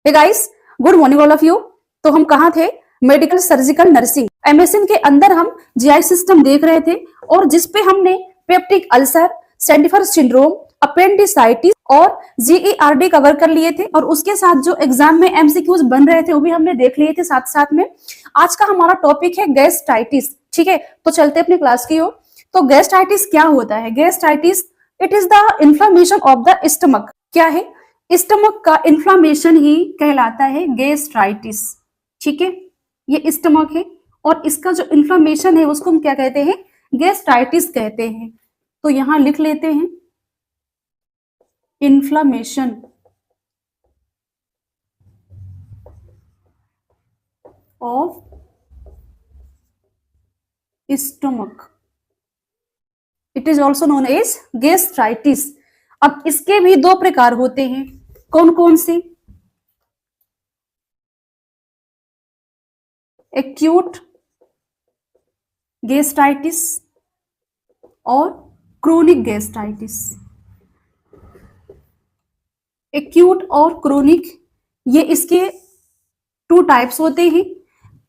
Hey guys, good morning all of you. तो हम कहाँ थे? मेडिकल सर्जिकल नर्सिंग एमएसएन के अंदर हम जीआई सिस्टम देख रहे थे और जिसपे हमने पेप्टिक अल्सर, सेंडिफर सिंड्रोम, अपेंडिसाइटिस और जीईआरडी कवर कर लिए थे और उसके साथ जो एग्जाम में एमसीक्यूज बन रहे थे वो भी हमने देख लिए थे साथ साथ में। आज का हमारा टॉपिक है गैस्ट्राइटिस। ठीक है, तो चलते अपनी क्लास की ओर। तो गैस्ट्राइटिस क्या होता है? Gastritis it is the inflammation of the stomach. क्या है? स्टमक का इन्फ्लामेशन ही कहलाता है गैस्ट्राइटिस। ठीक है, ये स्टमक है और इसका जो इन्फ्लामेशन है उसको हम क्या कहते हैं? गैस्ट्राइटिस कहते हैं। तो यहां लिख लेते हैं inflammation of stomach, it is also known as gastritis. अब इसके भी दो प्रकार होते हैं। कौन कौन से? एक्यूट गैस्ट्राइटिस और क्रोनिक गैस्ट्राइटिस। एक्यूट और क्रोनिक ये इसके टू टाइप्स होते हैं।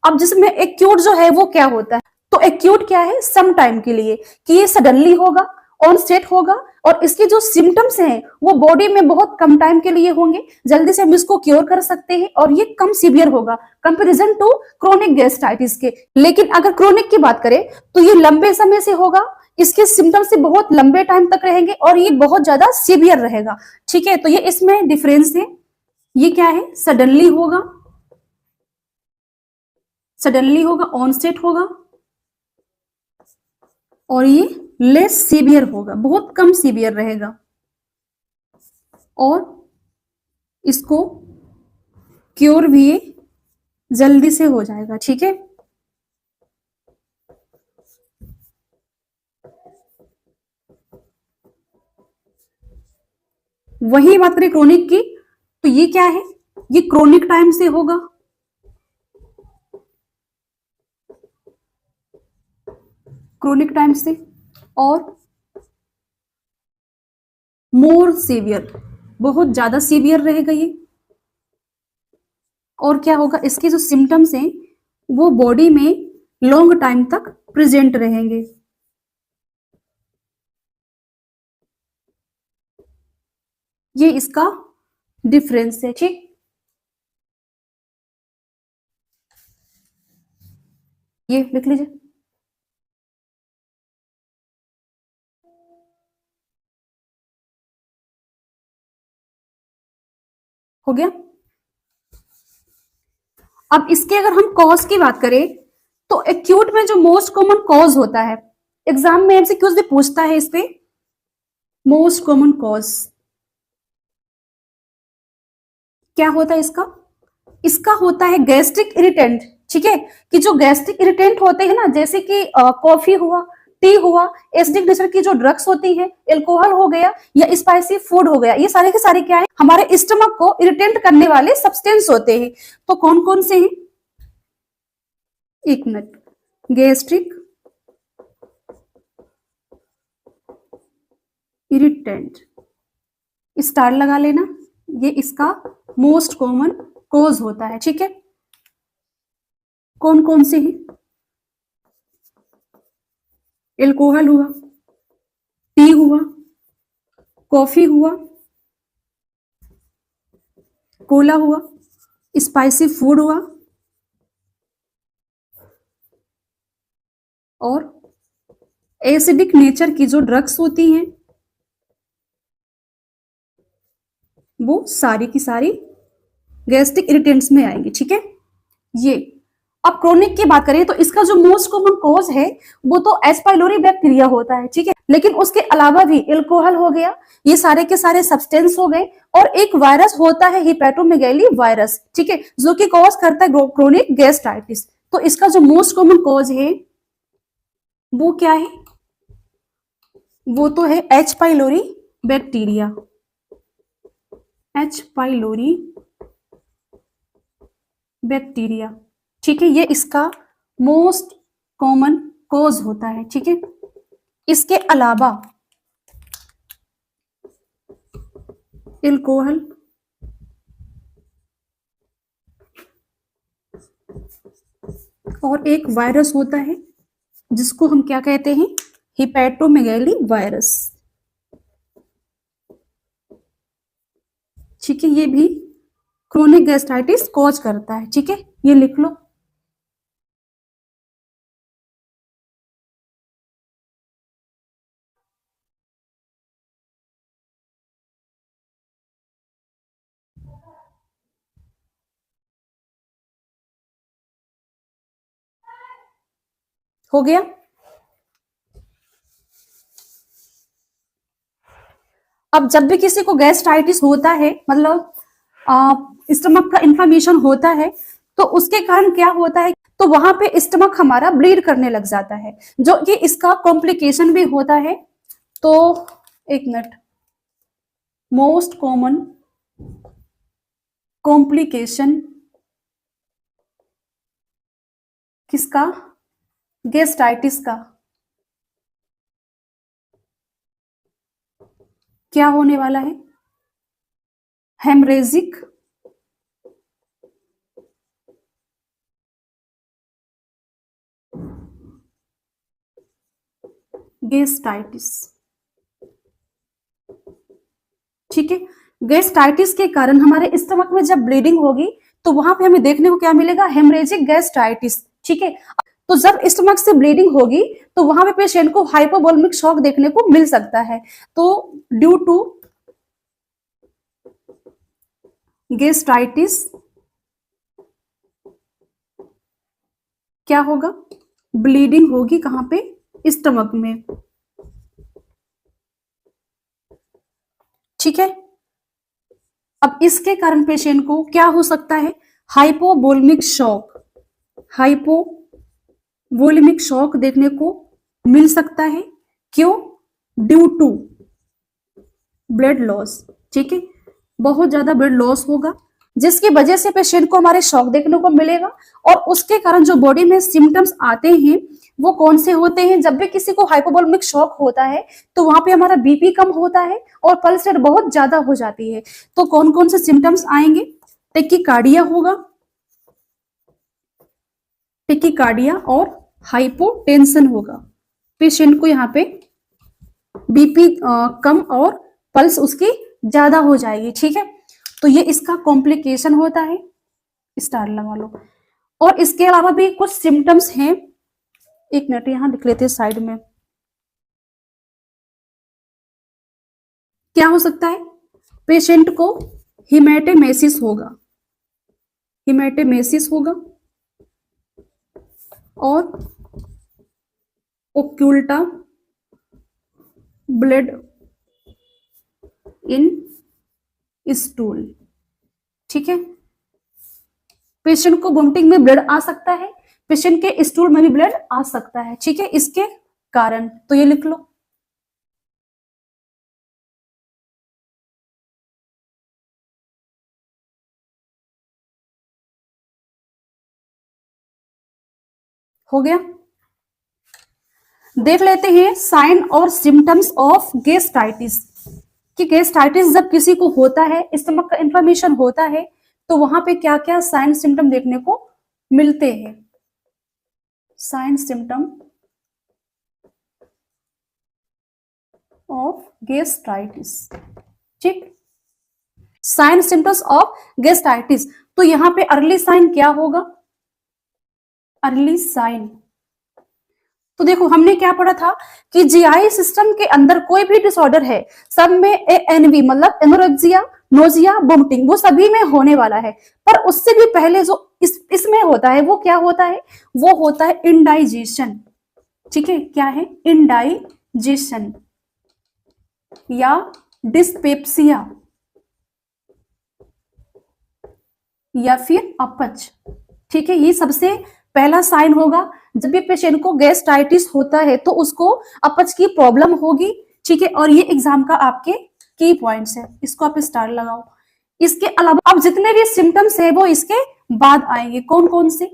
अब जिसमें एक्यूट जो है वो क्या होता है? तो एक्यूट क्या है? सम टाइम के लिए, कि ये सडनली होगा, ऑनसेट होगा और इसके जो सिम्टम्स हैं वो बॉडी में बहुत कम टाइम के लिए होंगे, जल्दी से हम इसको क्योर कर सकते हैं और ये कम सीवियर होगा कंपैरिजन टू क्रोनिक गैस्ट्राइटिस के। लेकिन अगर क्रोनिक की बात करें तो ये लंबे समय से होगा, इसके सिम्टम्स से बहुत लंबे टाइम तक रहेंगे और ये बहुत ज्यादा सीवियर रहेगा। ठीक है, तो ये इसमें डिफरेंस है। ये क्या है? सडनली होगा, सडनली होगा, ऑनसेट होगा और ये लेस सीवियर होगा, बहुत कम सीवियर रहेगा और इसको क्योर भी जल्दी से हो जाएगा। ठीक है, वही बात करें क्रोनिक की तो ये क्या है? ये क्रोनिक टाइम से होगा, क्रोनिक टाइम से और मोर सीवियर, बहुत ज्यादा सीवियर रहेगा ये। और क्या होगा? इसके जो सिम्टम्स हैं वो बॉडी में लॉन्ग टाइम तक प्रेजेंट रहेंगे। ये इसका डिफरेंस है। ठीक, ये लिख लीजिए। हो गया। अब इसके अगर हम कॉज की बात करें तो एक्यूट में जो मोस्ट कॉमन कॉज होता है, एग्जाम में एमसीक्यूज भी पूछता है इस पे, मोस्ट कॉमन कॉज क्या होता है इसका? इसका होता है गैस्ट्रिक इरिटेंट। ठीक है, कि जो गैस्ट्रिक इरिटेंट होते हैं ना, जैसे कि कॉफी हुआ, टी हुआ, एसिडिक नेचर की जो ड्रग्स होती है, एल्कोहल हो गया या स्पाइसी फूड हो गया, ये सारे के सारे क्या है? हमारे स्टमक को इरिटेंट करने वाले सब्सटेंस होते हैं। तो कौन कौन से हैं? एक मिनट, गैस्ट्रिक इरिटेंट स्टार लगा लेना, ये इसका मोस्ट कॉमन कॉज होता है। ठीक है, कौन कौन से हैं? एल्कोहल हुआ, टी हुआ, कॉफी हुआ, कोला हुआ, स्पाइसी फूड हुआ और एसिडिक नेचर की जो ड्रग्स होती हैं वो सारी की सारी गैस्ट्रिक इरिटेंट्स में आएंगी। ठीक है, ये। अब क्रोनिक की बात करें तो इसका जो मोस्ट कॉमन कॉज है वो तो एच पाइलोरी बैक्टीरिया होता है। ठीक है, लेकिन उसके अलावा भी एल्कोहल हो गया, ये सारे के सारे सब्सटेंस हो गए और एक वायरस होता है हिपैटोमेगैली वायरस। ठीक है, जो कि कॉज करता है क्रोनिक गैस्ट्राइटिस। तो इसका जो मोस्ट कॉमन कॉज है वो क्या है? वो तो है H pylori bacteria, H pylori bacteria. ठीक है, ये इसका मोस्ट कॉमन कॉज होता है। ठीक है, इसके अलावा एल्कोहल, और एक वायरस होता है जिसको हम क्या कहते हैं, हिपैटोमेगैली वायरस। ठीक है, ये भी क्रोनिक गैस्ट्राइटिस कॉज करता है। ठीक है, ये लिख लो। हो गया। अब जब भी किसी को गैस्ट्राइटिस होता है, मतलब स्टमक का इंफ्लेमेशन होता है, तो उसके कारण क्या होता है, तो वहां पे स्टमक हमारा ब्लीड करने लग जाता है, जो कि इसका कॉम्प्लिकेशन भी होता है। तो एक मिनट, मोस्ट कॉमन कॉम्प्लिकेशन किसका, गैस्ट्राइटिस का, क्या होने वाला है, हेमरेजिक गैस्ट्राइटिस। ठीक है, गैस्ट्राइटिस के कारण हमारे स्टमक में जब ब्लीडिंग होगी तो वहां पे हमें देखने को क्या मिलेगा, हेमरेजिक गैस्ट्राइटिस। ठीक है, तो जब स्टमक से ब्लीडिंग होगी तो वहां पे पेशेंट को हाइपोवोलेमिक शॉक देखने को मिल सकता है। तो ड्यू टू गैस्ट्राइटिस क्या होगा, ब्लीडिंग होगी कहां पे, स्टमक में। ठीक है, अब इसके कारण पेशेंट को क्या हो सकता है, हाइपोवोलेमिक शॉक, हाइपोवोलेमिक शॉक देखने को मिल सकता है। क्यों, ड्यू टू ब्लड लॉस। ठीक है, बहुत ज्यादा ब्लड लॉस होगा जिसकी वजह से पेशेंट को हमारे शॉक देखने को मिलेगा। और उसके कारण जो बॉडी में सिम्टम्स आते हैं वो कौन से होते हैं, जब भी किसी को हाइपोवोलेमिक शॉक होता है तो वहां पे हमारा बीपी कम होता है और पल्स रेट बहुत ज्यादा हो जाती है। तो कौन कौन से सिम्टम्स आएंगे, टेकिकार्डिया होगा, टेकिकार्डिया और हाइपोटेंशन होगा। पेशेंट को यहाँ पे बीपी कम और पल्स उसकी ज्यादा हो जाएगी। ठीक है, तो ये इसका कॉम्प्लिकेशन होता है, स्टार लगा लो। और इसके अलावा भी कुछ सिम्टम्स हैं, एक मिनट यहां लिख लेते हैं साइड में। क्या हो सकता है, पेशेंट को हिमेटेमेसिस होगा, हिमेटेमेसिस होगा और ओक्यूल्टा ब्लड इन स्टूल। ठीक है, पेशेंट को वोमिटिंग में ब्लड आ सकता है, पेशेंट के स्टूल में भी ब्लड आ सकता है। ठीक है, इसके कारण, तो ये लिख लो। हो गया। देख लेते हैं साइन और सिम्टम्स ऑफ गैस्ट्राइटिस, कि गैस्ट्राइटिस जब किसी को होता है, स्टमक का इन्फ्लेमेशन होता है, तो वहां पे क्या क्या साइन सिम्टम देखने को मिलते हैं। Sign symptom of gastritis. ठीक, साइन सिम्टम्स ऑफ गैस्ट्राइटिस, तो यहां पे अर्ली साइन क्या होगा, अर्ली साइन, तो देखो हमने क्या पढ़ा था कि जीआई सिस्टम के अंदर कोई भी डिसऑर्डर है, सब में एएनवी मतलब एनोरेक्सिया, नोजिया, वोमिटिंग, वो सभी में होने वाला है। पर उससे भी पहले जो इसमें होता है वो क्या होता है, वो होता है इंडाइजेशन। ठीक है, क्या है, इंडाइजेशन या डिस्पेप्सिया या फिर अपच। ठीक है, ये सबसे पहला साइन होगा। जब भी पेशेंट को गैस्ट्राइटिस होता है तो उसको अपच की प्रॉब्लम होगी। ठीक है, और ये एग्जाम का आपके की पॉइंट्स है, इसको आप स्टार लगाओ। इसके अलावा अब जितने भी सिम्टम्स है वो इसके बाद आएंगे। कौन कौन से,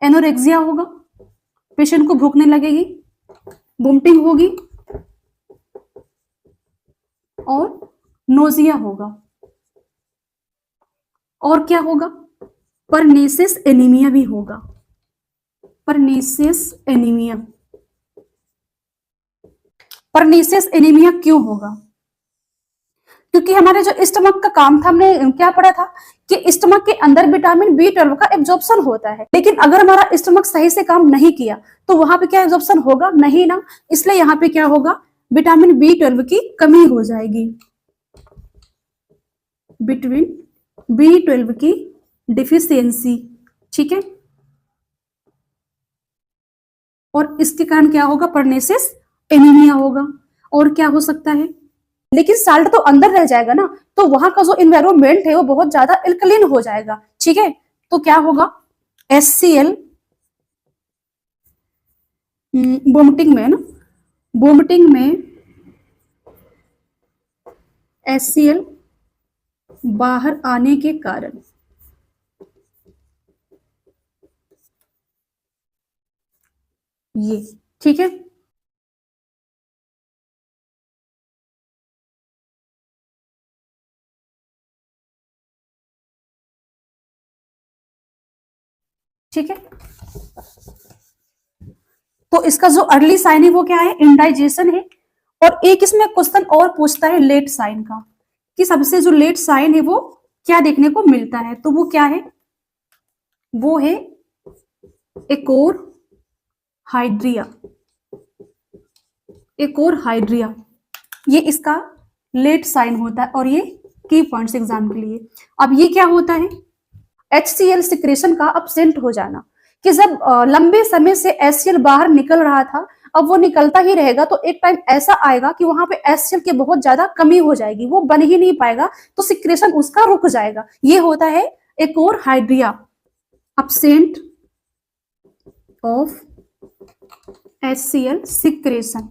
एनोरेक्सिया होगा, पेशेंट को भूख नहीं लगेगी, वोमिटिंग होगी और नोजिया होगा। और क्या होगा, परनेसिस एनीमिया भी होगा, परनेसिस एनीमिया। परनेसिस एनीमिया क्यों होगा? क्योंकि हमारे जो स्टमक का काम था, हमने क्या पढ़ा था कि स्टमक के अंदर विटामिन B12 का एब्जॉर्प्शन होता है, लेकिन अगर हमारा स्टमक सही से काम नहीं किया तो वहां पे क्या एब्जॉर्प्शन होगा? नहीं ना। इसलिए यहाँ पे क्या होगा? विटामिन B12 की कमी हो जाएगी, बिटवीन B12 की डिफिशियंसी, ठीक है। और इसके कारण क्या होगा? परनेसिस एनीमिया होगा। और क्या हो सकता है? लेकिन साल्ट तो अंदर रह जाएगा ना, तो वहां का जो इन्वायरमेंट है वो बहुत ज्यादा एल्कलिन हो जाएगा, ठीक है। तो क्या होगा? HCl, वोमिटिंग में ना, वोमिटिंग में HCl बाहर आने के कारण ये, ठीक है। ठीक है, तो इसका जो अर्ली साइन है वो क्या है? इंडाइजेशन है। और एक इसमें क्वेश्चन और पूछता है लेट साइन का, कि सबसे जो लेट साइन है वो क्या देखने को मिलता है, तो वो क्या है? वो है एकोर हाइड्रिया, एकोर हाइड्रिया, ये इसका लेट साइन होता है। और ये की पॉइंट्स एग्जाम के लिए। अब ये क्या होता है? HCl सिक्रेशन का absent हो जाना, कि जब लंबे समय से HCl बाहर निकल रहा था, अब वो निकलता ही रहेगा, तो एक टाइम ऐसा आएगा कि वहां पे HCl की बहुत ज्यादा कमी हो जाएगी, वो बन ही नहीं पाएगा, तो सिक्रेशन उसका रुक जाएगा। ये होता है एकोर हाइड्रिया, absent ऑफ HCl सिक्रेशन,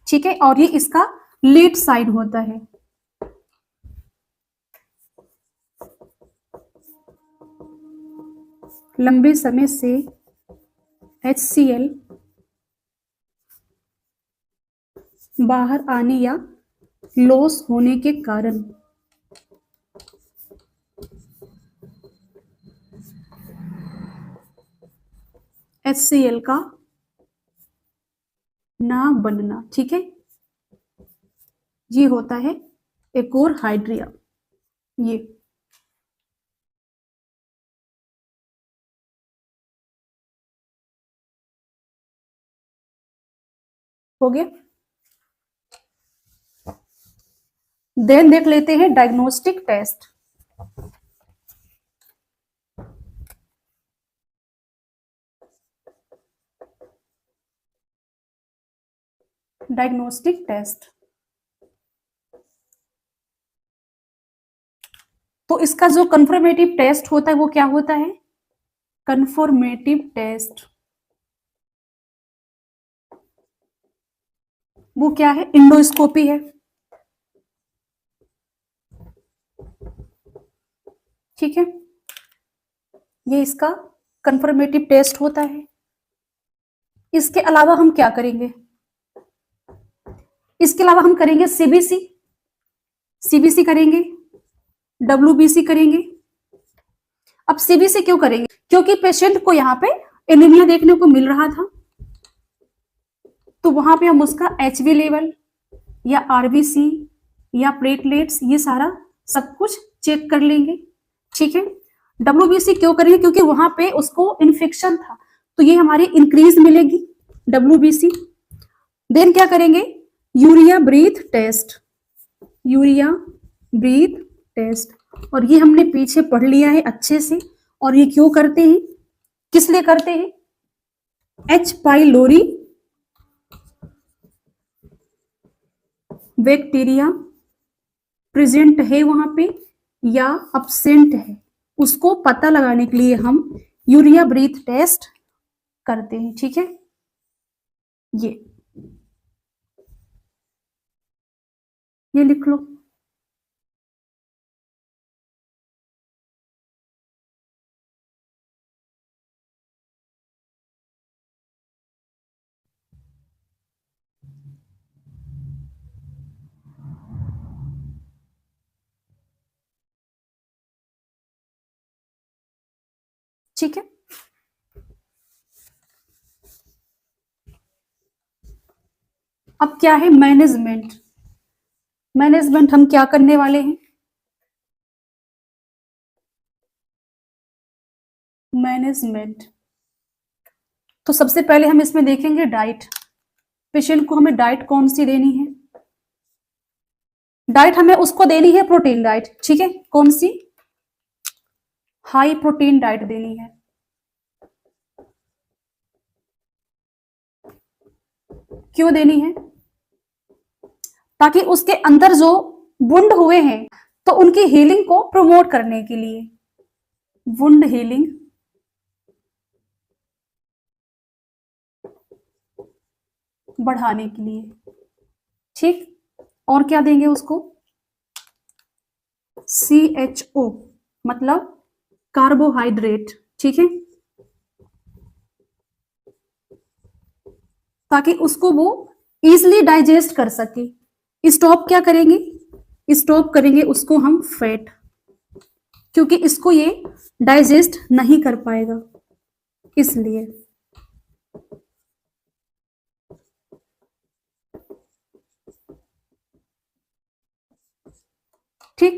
ठीक है। और ये इसका लेट साइन होता है। लंबे समय से HCl बाहर आने या लॉस होने के कारण HCl का ना बनना, ठीक है। ये होता है एकोर हाइड्रिया। ये हो गया। देन देख लेते हैं डायग्नोस्टिक टेस्ट। डायग्नोस्टिक टेस्ट, तो इसका जो कंफर्मेटिव टेस्ट होता है वो क्या होता है? कंफर्मेटिव टेस्ट वो क्या है? इंडोस्कोपी है, ठीक है। ये इसका कंफर्मेटिव टेस्ट होता है। इसके अलावा हम क्या करेंगे? इसके अलावा हम करेंगे CBC, CBC करेंगे, WBC करेंगे। अब CBC क्यों करेंगे? क्योंकि पेशेंट को यहाँ पे एनीमिया देखने को मिल रहा था, तो वहां पे हम उसका HB लेवल या RBC या प्लेटलेट्स, ये सारा सब कुछ चेक कर लेंगे, ठीक है। WBC क्यों करेंगे? क्योंकि वहां पे उसको इन्फेक्शन था, तो ये हमारी इंक्रीज मिलेगी WBC। देन क्या करेंगे? Urea breath test, urea breath test. और ये हमने पीछे पढ़ लिया है अच्छे से। और ये क्यों करते हैं? किस लिए करते हैं? H पाइलोरी बैक्टीरिया प्रेजेंट है वहां पे या अब्सेंट है, उसको पता लगाने के लिए हम यूरिया ब्रीथ टेस्ट करते हैं, ठीक है। ये ये लिख लो। ठीक है। अब क्या है मैनेजमेंट। मैनेजमेंट हम क्या करने वाले हैं, मैनेजमेंट। तो सबसे पहले हम इसमें देखेंगे डाइट। पेशेंट को हमें डाइट कौन सी देनी है, डाइट हमें उसको देनी है प्रोटीन डाइट, ठीक है। कौन सी, हाई प्रोटीन डाइट देनी है। क्यों देनी है, ताकि उसके अंदर जो वुंड हुए हैं तो उनकी हीलिंग को प्रमोट करने के लिए, वुंड हीलिंग बढ़ाने के लिए, ठीक। और क्या देंगे उसको, CHO मतलब कार्बोहाइड्रेट, ठीक है, ताकि उसको वो इजिली डाइजेस्ट कर सके। स्टॉप क्या करेंगे, स्टॉप करेंगे उसको हम फैट, क्योंकि इसको ये डाइजेस्ट नहीं कर पाएगा इसलिए। ठीक,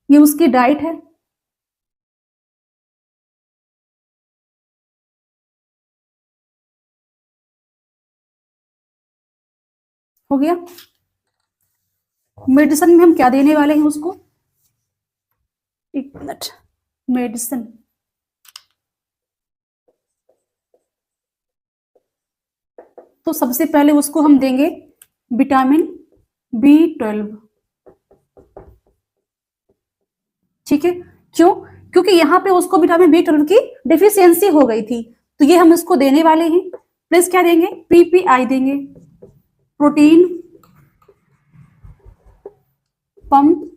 ये उसकी डाइट है। हो गया। मेडिसिन में हम क्या देने वाले हैं उसको, एक मिनट, मेडिसिन, तो सबसे पहले उसको हम देंगे विटामिन B12, ठीक है। क्यों, क्योंकि यहाँ पे उसको विटामिन B12 की डिफिशियंसी हो गई थी, तो ये हम इसको देने वाले हैं। प्लस क्या देंगे, PPI देंगे, प्रोटीन पंप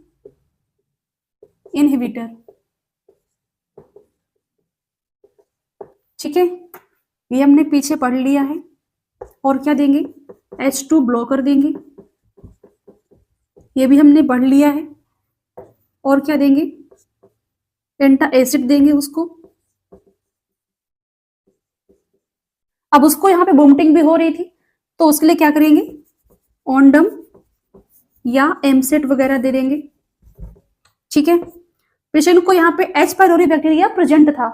इनहिबिटर, ठीक है, ये हमने पीछे पढ़ लिया है। और क्या देंगे, H2 ब्लॉकर देंगे, ये भी हमने पढ़ लिया है। और क्या देंगे, एंटा एसिड देंगे उसको। अब उसको यहाँ पे वोमिटिंग भी हो रही थी, तो उसके लिए क्या करेंगे, ओंडम या एमसेट वगैरह दे देंगे, ठीक है। पेशेंट को यहाँ पे एच पाइलोरी बैक्टीरिया प्रेजेंट था,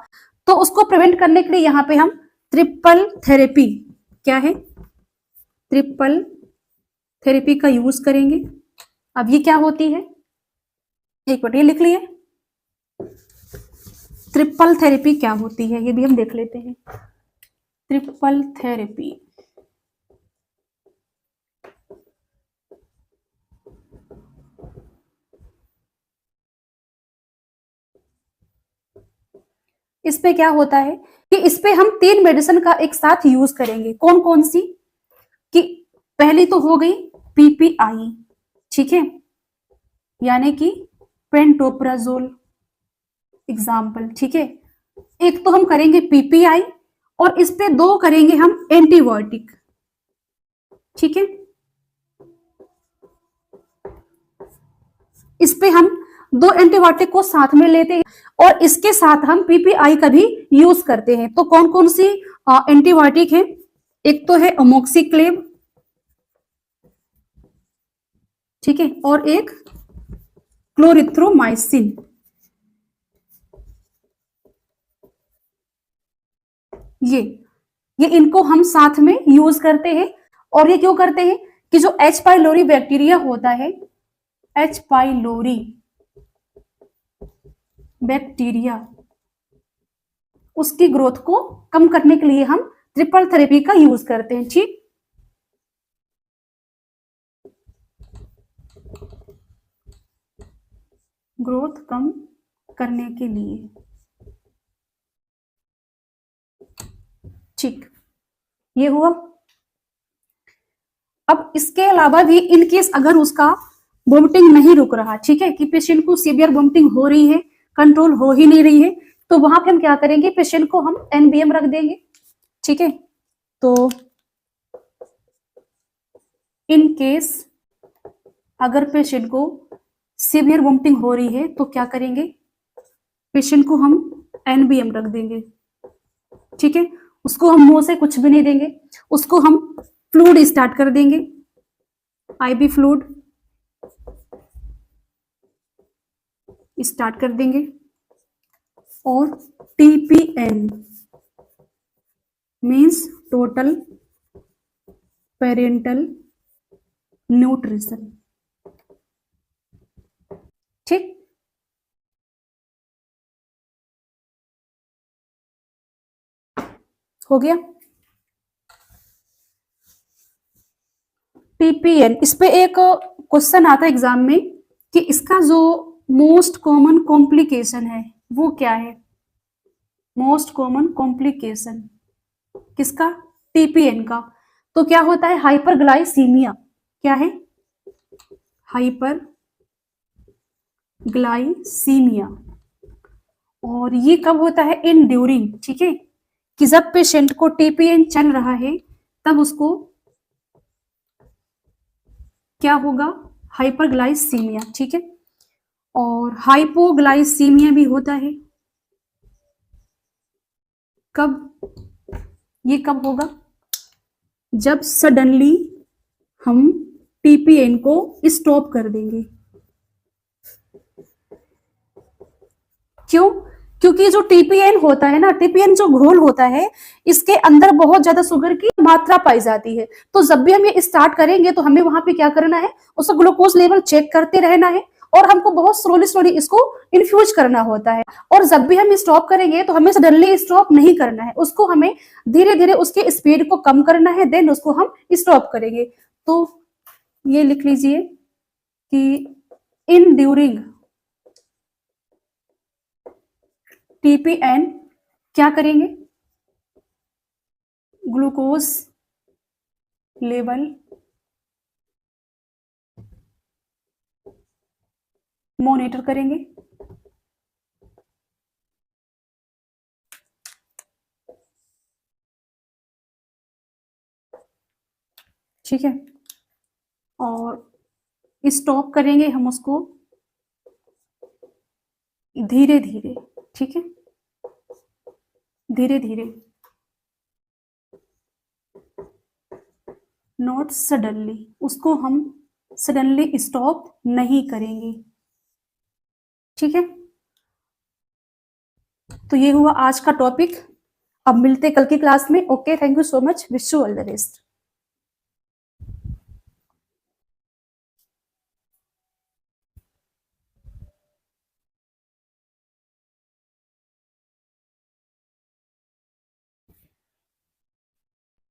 तो उसको प्रिवेंट करने के लिए यहाँ पे हम ट्रिपल थेरेपी, क्या है, ट्रिपल थेरेपी का यूज करेंगे। अब ये क्या होती है, एक बार ये लिख लिए, ट्रिपल थेरेपी क्या होती है ये भी हम देख लेते हैं। ट्रिपल थेरेपी, इस पे क्या होता है कि इस पे हम 3 मेडिसिन का एक साथ यूज करेंगे। कौन कौन सी, कि पहली तो हो गई PPI, ठीक है, यानी कि पेंटोप्राजोल एग्जाम्पल, ठीक है। एक तो हम करेंगे PPI और इस पे 2 करेंगे हम एंटीबायोटिक, ठीक है। इस पे हम 2 एंटीबायोटिक को साथ में लेते हैं और इसके साथ हम PPI का भी यूज करते हैं। तो कौन कौन सी एंटीबायोटिक है, एक तो है अमोक्सिक्लेव, ठीक है, और एक क्लोरिथ्रोमाइसिन। ये इनको हम साथ में यूज करते हैं। और ये क्यों करते हैं कि जो एच पाइलोरी बैक्टीरिया होता है, एच पाइलोरी बैक्टीरिया, उसकी ग्रोथ को कम करने के लिए हम ट्रिपल थेरेपी का यूज करते हैं, ठीक। ग्रोथ कम करने के लिए, ठीक, ये हुआ। अब इसके अलावा भी इन केस अगर उसका वोमिटिंग नहीं रुक रहा, ठीक है, कि पेशेंट को सीवियर वोमिटिंग हो रही है, कंट्रोल हो ही नहीं रही है, तो वहां पे हम क्या करेंगे, पेशेंट को हम NBM रख देंगे, ठीक है। तो इन केस अगर पेशेंट को सीवियर वोमिटिंग हो रही है तो क्या करेंगे, पेशेंट को हम NBM रख देंगे, ठीक है, उसको हम मुंह से कुछ भी नहीं देंगे, उसको हम फ्लूइड स्टार्ट कर देंगे, आईबी फ्लूइड स्टार्ट कर देंगे, और TPN means total parental nutrition. ठीक, हो गया। टीपीएन, इस पे एक क्वेश्चन आता है एग्जाम में कि इसका जो मोस्ट कॉमन कॉम्प्लिकेशन है वो क्या है। मोस्ट कॉमन कॉम्प्लिकेशन किसका? टीपीएन का। तो क्या होता है? हाइपरग्लाइसीमिया। क्या है? हाइपरग्लाइसीमिया। और ये कब होता है? इन ड्यूरिंग, ठीक है, कि जब पेशेंट को टीपीएन चल रहा है तब उसको क्या होगा? हाइपरग्लाइसीमिया। ठीक है, और हाइपोग्लाइसीमिया भी होता है। कब? ये कब होगा? जब सडनली हम टीपीएन को स्टॉप कर देंगे। क्यों? क्योंकि जो टीपीएन होता है ना, टीपीएन जो घोल होता है, इसके अंदर बहुत ज्यादा शुगर की मात्रा पाई जाती है। तो जब भी हम ये स्टार्ट करेंगे तो हमें वहां पे क्या करना है? उसका ग्लूकोज लेवल चेक करते रहना है, और हमको बहुत स्लोली स्लोली इसको इन्फ्यूज करना होता है। और जब भी हम स्टॉप करेंगे तो हमें सडनली स्टॉप नहीं करना है, उसको हमें धीरे धीरे उसके स्पीड को कम करना है, देन उसको हम स्टॉप करेंगे। तो ये लिख लीजिए कि इन ड्यूरिंग टीपीएन क्या करेंगे? ग्लूकोज लेवल मॉनिटर करेंगे। ठीक है, और स्टॉप करेंगे हम उसको धीरे धीरे। ठीक है, धीरे धीरे, नॉट सडनली। उसको हम सडनली स्टॉप नहीं करेंगे। ठीक है, तो ये हुआ आज का टॉपिक। अब मिलते कल की क्लास में। Okay, thank you so much, wish you all the best.